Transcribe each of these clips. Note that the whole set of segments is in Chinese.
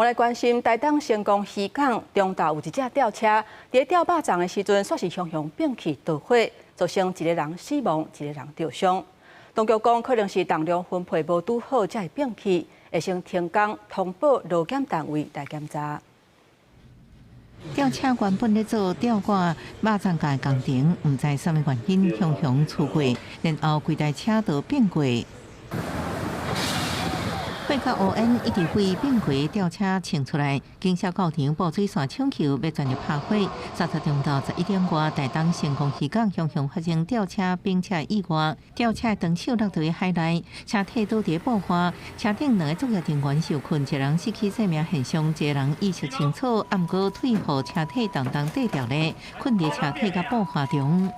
我来关心台东成功渔港中岛有一只吊车，伫吊肉粽的时阵，煞是熊熊变起大火，造成一个人死亡，一个人受伤。当局讲，可能是重量分配无拄好才会变起，会先停工通报劳检单位来检查。吊车原本咧做吊挂肉粽架工程，唔知什么原因熊熊出过，然后规台车都变过。火甲乌烟一直为变轨吊车冲出来，警消到场布水线抢救，要全力拍火。30中到11点外，台东成功渔港熊熊发生吊车并且意外，吊车长手落在海内，车体倒伫爆花，车顶2个作业人员受困，一人失去生命现象，一人意识清楚，暗过退后车体重坠掉咧，困伫车体甲爆花中。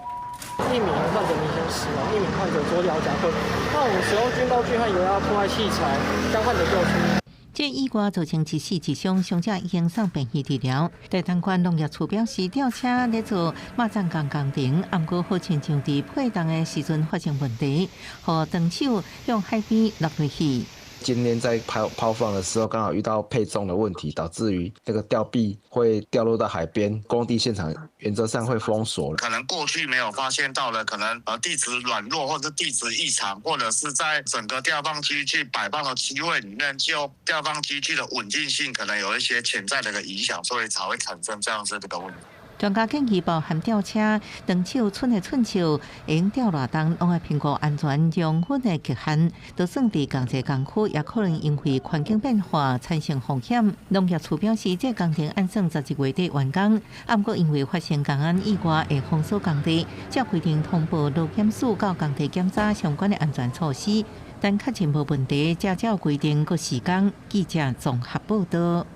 1名患者明显死亡，1名患者左脚夹困。那我们使用军刀具和油压破坏器材，将患者救出。这意外造成一死一伤，伤者已经送病院治疗。台东县农业处表示，吊车咧做肉粽工程，毋过好亲像伫配动的时阵发生问题，互长手向海边落落去。今天在抛放的时候，刚好遇到配重的问题，导致于这个吊臂会掉落到海边，工地现场原则上会封锁。可能过去没有发现到的，可能地质软弱或者地质异常，或者是在整个吊放机具摆放的机位里面，就吊放机具的稳定性可能有一些潜在的一个影响，所以才会产生这样子的一个问题。专家建议包含吊车、长手寸的寸手，会用吊偌重，拢爱评估安全用分的极限。就算伫同一工区，也可能因为环境变化产生风险。农业处表示，这工程按算11月底完工，不过因为发生工安意外，会封锁工地，则规定通报劳检署到工地检查相关的安全措施。但确认无问题，才有规定个时间。记者综合报道。